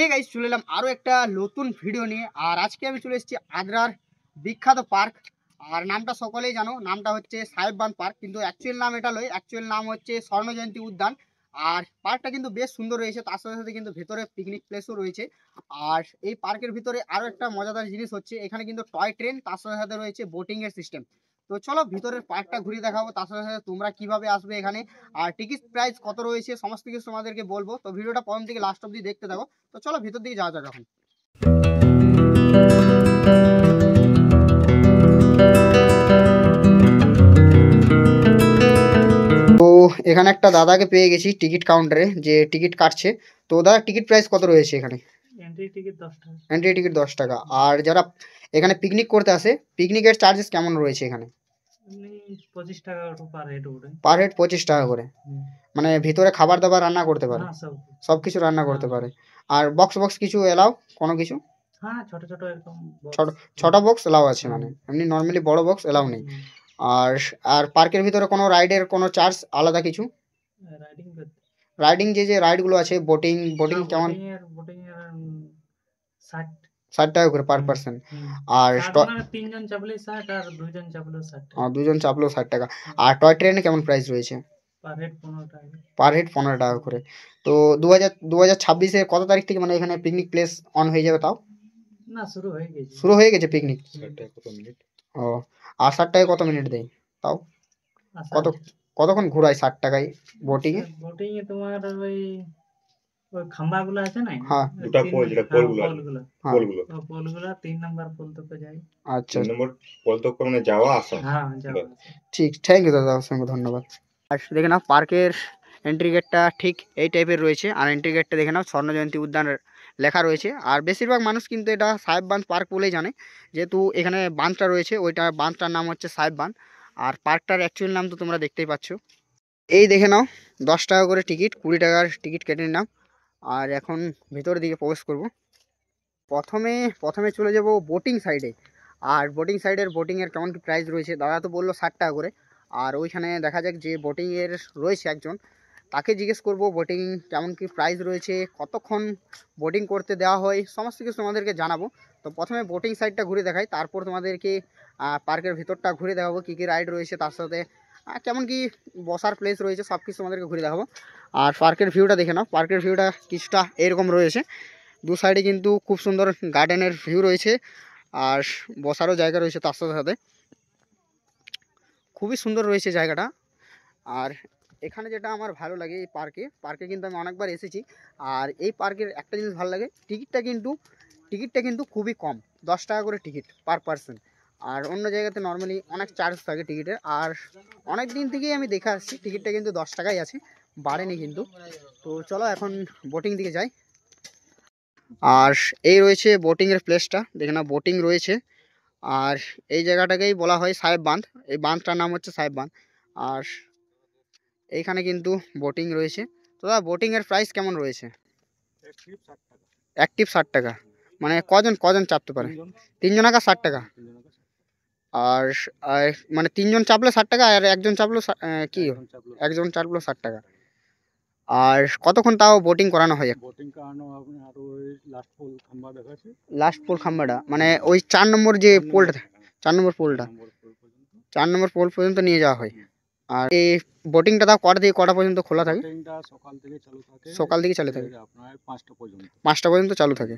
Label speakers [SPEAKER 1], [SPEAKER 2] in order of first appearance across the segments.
[SPEAKER 1] Hey guys, চলে এলাম আরও একটা নতুন ভিডিও নিয়ে। আর আজকে আমি চলে এসেছি আদ্রার বিখ্যাত পার্ক। আর নামটা সকলেই জানো, নামটা হচ্ছে সাহেব বাঁধ পার্ক, কিন্তু অ্যাকচুয়াল নাম এটা নয়, অ্যাকচুয়াল নাম হচ্ছে স্বর্ণজয়ন্তী উদ্যান। আর পার্কটা কিন্তু বেশ সুন্দর রয়েছে, তার সাথে সাথে কিন্তু ভেতরে পিকনিক প্লেসও রয়েছে। আর এই পার্কের ভিতরে আরও একটা মজাদার জিনিস হচ্ছে, এখানে কিন্তু টয় ট্রেন, তার সাথে সাথে রয়েছে বোটিংয়ের সিস্টেম। তো চলো ভিতরের পার্কটা ঘুরিয়ে দেখাবো, তার সাথে সাথে তোমরা কিভাবে আসবে এখানে, আর টিকিট প্রাইস কত রয়েছে সমস্ত কিছু তোমাদেরকে বলবো। তো ভিডিওটা প্রথম থেকে লাস্ট অব্দি দেখতে থাকো। তো চলো ভিতর দিকে যাওয়া যাক এখন। তো এখানে একটা দাদাকে পেয়ে গেছি টিকিট কাউন্টারে, যে টিকিট কাটছে। তো দাদা, টিকিট প্রাইস কত রয়েছে এখানে?
[SPEAKER 2] এন্ট্রি টিকিট 10 টাকা।
[SPEAKER 1] এন্ট্রি টিকিট 10 টাকা। আর যারা এখানে পিকনিক করতে আসে, পিকনিকের চার্জেস কেমন রয়েছে এখানে?
[SPEAKER 2] এমনি 25 টাকা পার হেড ওঠে।
[SPEAKER 1] পার হেড 25 টাকা করে। মানে ভিতরে খাবার দাবার রান্না করতে পারে?
[SPEAKER 2] হ্যাঁ,
[SPEAKER 1] সব কিছু রান্না করতে পারে। আর বক্স বক্স কিছু এলাও কোনো কিছু?
[SPEAKER 2] হ্যাঁ, ছোট ছোট একদম
[SPEAKER 1] ছোট ছোট বক্স এলাও আছে, মানে এমনি নর্মালি বড় বক্স এলাও নেই। আর আর পার্কের ভিতরে কোনো রাইডের কোনো চার্জ আলাদা কিছু?
[SPEAKER 2] রাইডিং
[SPEAKER 1] রাইডিং যে রাইডগুলো আছে, বোটিং বোটিং কেমন?
[SPEAKER 2] বোটিং এর 60
[SPEAKER 1] 60 টাকা করে পার পার্সন। আর
[SPEAKER 2] তিনজন চাপলে 60 আর দুইজন চাপলে 60 টাকা।
[SPEAKER 1] দুজন চাপলেও 60 টাকা। আর টয় ট্রেনে কেমন প্রাইস রয়েছে?
[SPEAKER 2] পার হেড 15 টাকা।
[SPEAKER 1] পার হেড 15 টাকা করে। তো 2026-এ কত তারিখ থেকে মানে এখানে পিকনিক প্লেস অন হয়ে যাবে তাও?
[SPEAKER 2] না, শুরু হয়ে গেছে।
[SPEAKER 1] শুরু হয়ে গেছে পিকনিক? কত মিনিট? ও, আর 60 টাকায় কত মিনিট দেয় তাও? কত কতক্ষণ ঘোরায় 60 টাকায় বোটিং এ?
[SPEAKER 2] বোটিং এ তোমার ওই খাম্বাগুলো আছে না,
[SPEAKER 1] হ্যাঁ,
[SPEAKER 2] দুটো পোল, যেটা পোলগুলো 3 নাম্বার পোল তক যায়।
[SPEAKER 1] আচ্ছা,
[SPEAKER 3] 3 নম্বর পোল তক মানে যাওয়া আসা।
[SPEAKER 2] হ্যাঁ, যাওয়া।
[SPEAKER 1] ঠিক, থ্যাংক ইউ দাদা, অসংখ্য ধন্যবাদ। আর দেখে নাও পার্কের এন্ট্রি গেটটা ঠিক এই টাইপের রয়েছে। আর এন্ট্রি গেটটা দেখে নাও স্বর্ণজয়ন্তী উদ্যান লেখা রয়েছে। আর বেশিরভাগ মানুষ কিন্তু এটা সাহেব বাঁধ পার্ক বলেই জানে, যেহেতু এখানে বাঁধটা রয়েছে, ওইটা বাঁধটার নাম হচ্ছে সাহেব বাঁধ। আর পার্কটার অ্যাকচুয়াল নাম তো তোমরা দেখতেই পাচ্ছ। এই দেখে নাও 10 টাকা করে টিকিট, 20 টাকার টিকিট কেটে নিলাম। আর এখন ভেতরের দিকে প্রবেশ করব। প্রথমে চলে যাব বোটিং সাইডে। আর বোটিং সাইডের বোটিংয়ের কেমন কি প্রাইস রয়েছে, দাদা তো বললো 60 টাকা করে। আর ওইখানে দেখা যাক যে বোটিংয়ের রয়েছে একজন, তাকে জিজ্ঞেস করব বোটিং কেমন কি প্রাইস রয়েছে, কতক্ষণ বোটিং করতে দেওয়া হয়, সমস্ত কিছু তোমাদেরকে জানাবো। তো প্রথমে বোটিং সাইডটা ঘুরে দেখাই, তারপর তোমাদেরকে পার্কের ভিতরটা ঘুরে দেখাবো, কী কী রাইড রয়েছে, তার সাথে কেমন কি বসার প্লেস রয়েছে, সব কিছু তোমাদেরকে ঘুরে দেখাবো। আর পার্কের ভিউটা দেখে নাও, পার্কের ভিউটা কিছুটা এরকম রয়েছে। দু সাইডে কিন্তু খুব সুন্দর গার্ডেনের ভিউ রয়েছে, আর বসারও জায়গা রয়েছে তার সাথে সাথে। খুবই সুন্দর রয়েছে জায়গাটা। আর এখানে যেটা আমার ভালো লাগে, এই পার্কে কিন্তু আমি অনেকবার এসেছি। আর এই পার্কের একটা জিনিস ভালো লাগে, টিকিটটা কিন্তু খুবই কম, 10 টাকা করে টিকিট পার পার্সন। আর অন্য জায়গাতে নর্মালি অনেক চার্জ থাকে টিকিটের। আর অনেক দিন থেকেই আমি দেখে আসছি টিকিটটা কিন্তু 10 টাকাই আছে, বাড়েনি কিন্তু। তো চলো এখন বোটিং দিকে যাই। আর এই রয়েছে বোটিংয়ের প্লেসটা, দেখে না বোটিং রয়েছে। আর এই জায়গাটাকেই বলা হয় সাহেব বাঁধ, এই বাঁধটার নাম হচ্ছে সাহেব বাঁধ। আর এইখানে কিন্তু বোটিং রয়েছে। তো দাদা, বোটিংয়ের প্রাইস কেমন রয়েছে? অ্যাক্টিভ 60 টাকা। মানে কজন চাপতে পারে? 3 জনাকা 60 টাকা। আর মানে 3 জন চাপলে 60 টাকা, আর একজন চাপলো কি একজন চাপলো 60 টাকা। আর কতক্ষণ তাও বোটিং করানো হয়?
[SPEAKER 4] বোটিং করানো হবে আর ওই
[SPEAKER 1] লাস্ট পোল খাম্বাটা, মানে ওই 4 নম্বর যে পোলটা, 4 নম্বর পোলটা, 4 নম্বর পোল পর্যন্ত নিয়ে যাওয়া হয়। আর এই বোটিংটা তাও কটা থেকে কটা পর্যন্ত খোলা থাকে? সকাল থেকে চালু থাকে
[SPEAKER 4] আপনার 5টা পর্যন্ত।
[SPEAKER 1] 5টা পর্যন্ত চালু থাকে,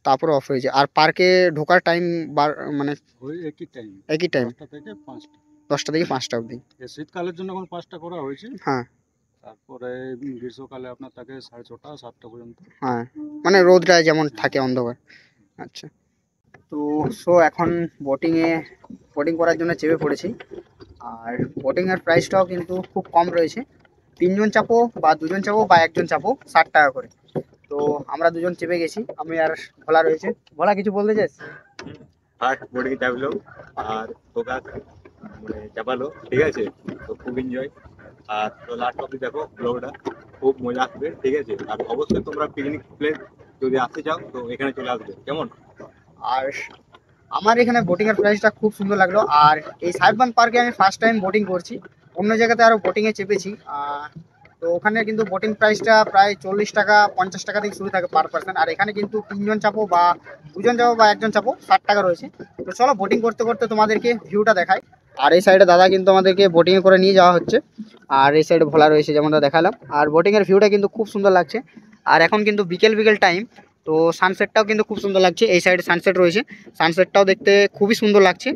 [SPEAKER 1] তারপর অফ হয়ে যায়। আর পার্কে ঢোকার টাইম মানে
[SPEAKER 4] ওই একই টাইম
[SPEAKER 1] 10টা থেকে 5টা অবধি।
[SPEAKER 4] শীতকালের জন্য এখন 5টা করা হয়েছে।
[SPEAKER 1] হ্যাঁ,
[SPEAKER 4] তারপরে গ্রীষ্মকালে আপনার থাকে 6:30 7টা পর্যন্ত।
[SPEAKER 1] হ্যাঁ, মানে রোদটা যেমন থাকে অন্ধকার। আচ্ছা, তো এখন বোটিং করার জন্য চেপে পড়েছি। আর বোটিংয়ের প্রাইসটাও কিন্তু খুব কম রয়েছে। 3 জন চাপো বা 2 জন চাপো বা 1 জন চাপো 60 টাকা করে। তো আমরা 2 জন চেপে গেছি, আমি আর ভোলা রয়েছে। ভোলা, কিছু বলতে চাস?
[SPEAKER 3] ফার্স্ট বোটিং চাপলো আর তোকা মানে চাপালো, ঠিক আছে, তো খুব এনজয়। আর তো লাস্ট অব্দি দেখো ব্লগটা, খুব মজা আসবে, ঠিক আছে। আর অবশ্যই তোমরা পিকনিক প্লেস যদি আসতে চাও তো এখানে চলে আসবে, কেমন?
[SPEAKER 1] আর আমার এখানে বোটিংয়ের প্রাইসটা খুব সুন্দর লাগলো। আর এই সাহেব বাঁধ পার্কে আমি ফার্স্ট টাইম বোটিং করছি, অন্য জায়গাতে আরও বোটিংয়ে চেপেছি। তো ওখানে কিন্তু বোটিং প্রাইসটা প্রায় 40 টাকা 50 টাকা থেকে শুরু থাকে পার পার্সন। আর এখানে কিন্তু 3 জন চাপো বা 2 জন চাপো বা 1 জন চাপো 60 টাকা রয়েছে। তো চলো বোটিং করতে করতে তোমাদেরকে ভিউটা দেখাই। আর এই সাইডে দাদা কিন্তু আমাদেরকে বোটিং করে নিয়ে যাওয়া হচ্ছে। আর এই সাইডে ভোলা রয়েছে যেমনটা দেখালাম। আর বোটিংয়ের ভিউটা কিন্তু খুব সুন্দর লাগছে। আর এখন কিন্তু বিকেল বিকেল টাইম, তো সানসেটটাও কিন্তু খুব সুন্দর লাগছে। এই সাইডে সানসেট রয়েছে, সানসেটটাও দেখতে খুবই সুন্দর লাগছে।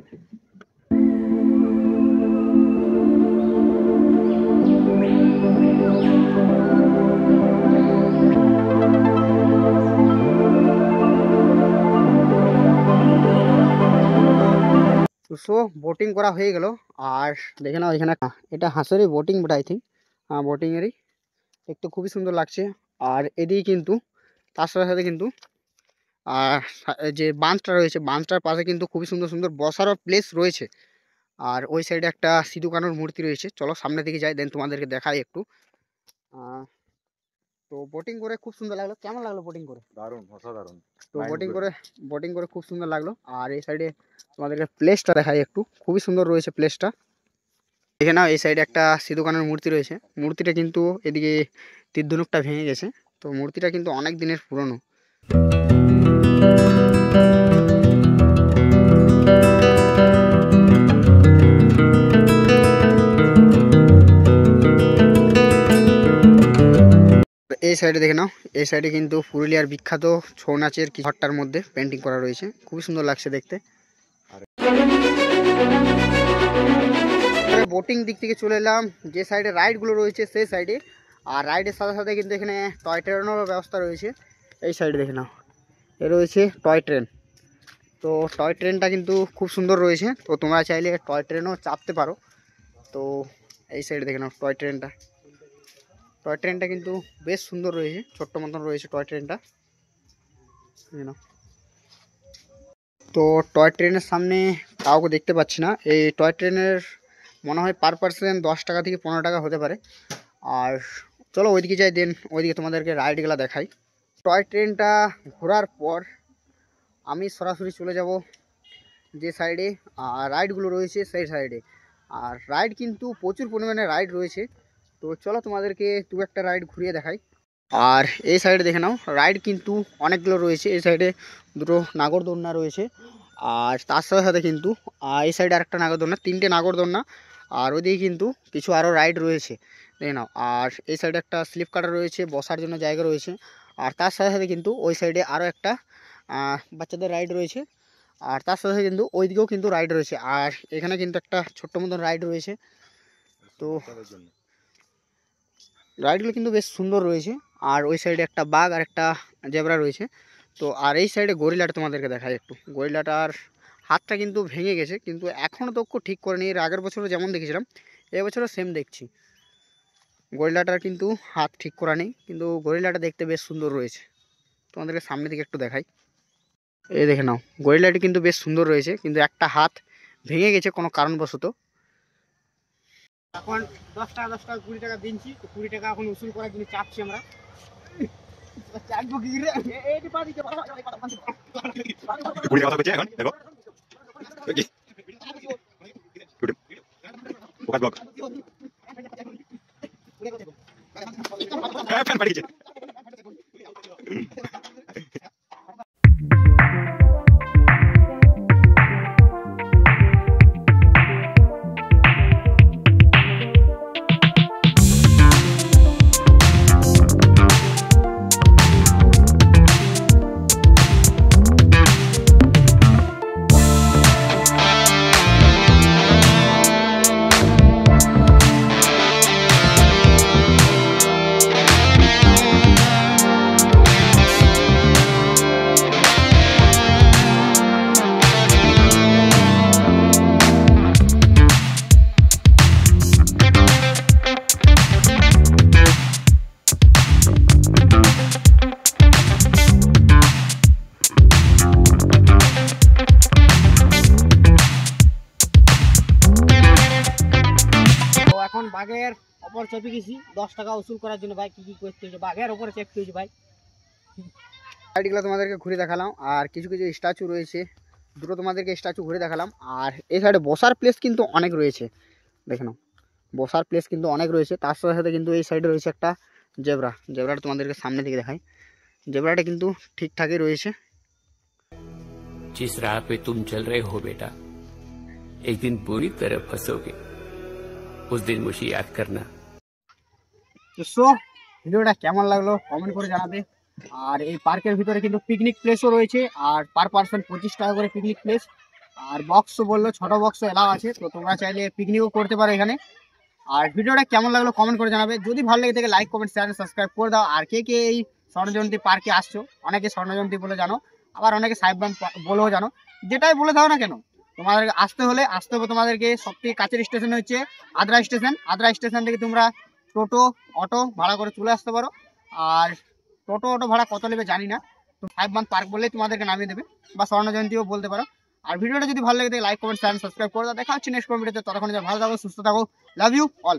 [SPEAKER 1] তো বোটিং করা হয়ে গেল। আর দেখে নাও এখানে এটা হাঁসেরই বোটিং বটে, আই থিঙ্ক। হ্যাঁ, বোটিংয়েরই, দেখতে খুবই সুন্দর লাগছে। আর এদিকে কিন্তু তার সাথে সাথে কিন্তু যে বাঁধটা রয়েছে, বাঁধটার পাশে কিন্তু খুবই সুন্দর সুন্দর বসারও প্লেস রয়েছে। আর ওই সাইডে একটা সিধু কানুর মূর্তি রয়েছে। চলো সামনের দিকে যাই, দেন তোমাদেরকে দেখাই একটু। তো বোটিং করে খুব সুন্দর লাগলো। কেমন লাগলো বোটিং করে?
[SPEAKER 3] দারুণ, অসাধারণ।
[SPEAKER 1] তো বোটিং করে খুব সুন্দর লাগলো। আর এই সাইডে তোমাদেরকে প্লেসটা দেখাই একটু, খুবই সুন্দর রয়েছে প্লেসটা। দেখে নাও এই সাইডে একটা সিধু কানুর মূর্তি রয়েছে। মূর্তিটা কিন্তু এদিকে তীর ধনুকটা ভেঙে গেছে। তো মূর্তিটা কিন্তু অনেক দিনের পুরনো। এই সাইডে দেখে নাও, এই সাইডে কিন্তু পুরুলিয়ার বিখ্যাত ছৌ নাচের কি ঘরটার মধ্যে পেন্টিং করা রয়েছে, খুবই সুন্দর লাগছে দেখতে। বোটিং দিক থেকে চলে এলাম যে সাইডে রাইডগুলো রয়েছে সেই সাইডে। আর রাইডের সাথে সাথে কিন্তু এখানে টয় ট্রেনেরও ব্যবস্থা রয়েছে। এই সাইডে দেখে নাও, এ রয়েছে টয় ট্রেন। তো টয় ট্রেনটা কিন্তু খুব সুন্দর রয়েছে। তো তোমরা চাইলে টয় ট্রেনও চাপতে পারো। তো এই সাইডে দেখে নাও টয় ট্রেনটা কিন্তু বেশ সুন্দর রয়েছে, ছোট্ট মতন রয়েছে টয় ট্রেনটা। তো টয় ট্রেনের সামনে কাউকে দেখতে পাচ্ছি না। এই টয় ট্রেনের মনে হয় পার পার্সন 10 টাকা থেকে 15 টাকা হতে পারে। আর চলো ওইদিকে যাই, দেন ওইদিকে তোমাদেরকে রাইডগুলো দেখাই। টয় ট্রেনটা ঘোরার পর আমি সরাসরি চলে যাব যে সাইডে রাইডগুলো রয়েছে সেই সাইডে। আর রাইড কিন্তু প্রচুর পরিমাণে রাইড রয়েছে। তো চলো তোমাদেরকে দু একটা রাইড ঘুরিয়ে দেখাই। আর এই সাইডে দেখে নাও রাইড কিন্তু অনেকগুলো রয়েছে। এই সাইডে দুটো নাগরদোলনা রয়েছে। আর তার সাথে সাথে কিন্তু এই সাইডে আরেকটা নাগরদোলনা, 3টে নাগরদোলনা। আর ওইদিকে কিন্তু কিছু আরও রাইড রয়েছে দেখে নাও। আর এই সাইডে একটা স্লিপ কাটার রয়েছে, বসার জন্য জায়গা রয়েছে। আর তার সাথে সাথে কিন্তু ওই সাইডে আরও একটা বাচ্চাদের রাইড রয়েছে। আর তার সাথে সাথে কিন্তু ওইদিকেও কিন্তু রাইড রয়েছে। আর এখানে কিন্তু একটা ছোট্ট মতন রাইড রয়েছে। তো রাইডগুলো কিন্তু বেশ সুন্দর রয়েছে। আর ওই সাইডে একটা বাঘ আর একটা জেব্রা রয়েছে। তো আর এই সাইডে গরিলাটা তোমাদেরকে দেখাই একটু। গরিলাটার হাতটা কিন্তু ভেঙে গেছে, কিন্তু এখনও তো ঠিক করে নি। এর আগের বছরও যেমন দেখেছিলাম এবছরও সেম দেখছি। গরিলাটার কিন্তু হাত ঠিক করা নেই, কিন্তু গরিলাটা দেখতে বেশ সুন্দর রয়েছে। তোমাদেরকে সামনে দিকে একটু দেখাই। এই দেখে নাও গরিলাটি কিন্তু বেশ সুন্দর রয়েছে, কিন্তু একটা হাত ভেঙে গেছে কোনো কারণবশত। এখন 10 টাকা 10 টাকা 20 টাকা দিনছি। তো 20 টাকা এখন উসুল করার জন্য চাপছি আমরা। চাপবো কি রে? এই পা দিতে পারো।
[SPEAKER 3] পুরি কথা বলছে এখন দেখো ওকে ওকা ব্লক ফ্যান পাঠিয়েছে।
[SPEAKER 1] বাঘের ওপর চেপে গেছি 10 টাকা উসুল করার জন্য। ভাই কি কি করতে হয়েছে, বাঘের ওপরে চেপতে হয়েছে ভাই। সাইডগুলো তোমাদেরকে ঘুরে দেখালাম। আর কিছু কিছু স্ট্যাচু রয়েছে, দুটো তোমাদেরকে স্ট্যাচু ঘুরে দেখালাম। আর এই সাইডে বসার প্লেস কিন্তু অনেক রয়েছে, দেখে নাও বসার প্লেস কিন্তু অনেক রয়েছে। তার সাথে সাথে কিন্তু এই সাইডে রয়েছে একটা জেব্রাটা তোমাদেরকে সামনে থেকে দেখাই। জেব্রাটা কিন্তু ঠিকঠাকই রয়েছে।
[SPEAKER 5] जिस राह पे तुम चल रहे हो बेटा, एक दिन बुरी तरह फंसोगे। उस दिन मुझे याद करना।
[SPEAKER 1] তো সো ভিডিওটা কেমন লাগলো কমেন্ট করে জানাবে। আর এই পার্কের ভিতরে কিন্তু পিকনিক প্লেসও রয়েছে, আর পার পার্সন 25 টাকা করে পিকনিক প্লেস। আর বক্সও বললো, ছোট বক্সও এলাও আছে, তো তোমরা চাইলে পিকনিকও করতে পারো এখানে। আর ভিডিওটা কেমন লাগলো কমেন্ট করে জানাবে। যদি ভালো লেগে থাকে লাইক কমেন্ট শেয়ার সাবস্ক্রাইব করে দাও। আর কে কে এই স্বর্ণজয়ন্তী পার্কে আসছো, অনেকে স্বর্ণজয়ন্তী বলে জানো, আবার অনেকে সাহেববান বলেও জানো, যেটাই বলে দাও না কেন, তোমাদের আসতে হবে তোমাদেরকে সবথেকে কাছের স্টেশন হচ্ছে আদ্রা স্টেশন। আদ্রা স্টেশন থেকে তোমরা টোটো অটো ভাড়া করে চলে আসতে পারো। আর টোটো অটো ভাড়া কত নেবে জানি না, তো সাহেববান পার্ক বললেই তোমাদেরকে নামিয়ে দেবে, বা স্বর্ণজয়ন্তীও বলতে পারো। আর ভিডিওটা যদি ভালো লাগে লাইক কমেন্ট শেয়ার সাবস্ক্রাইব করে দাও। দেখা হচ্ছে নেক্সট ভিডিওতে, ততক্ষণ ভালো থাকো, সুস্থ থাকো, লাভ ইউ অল।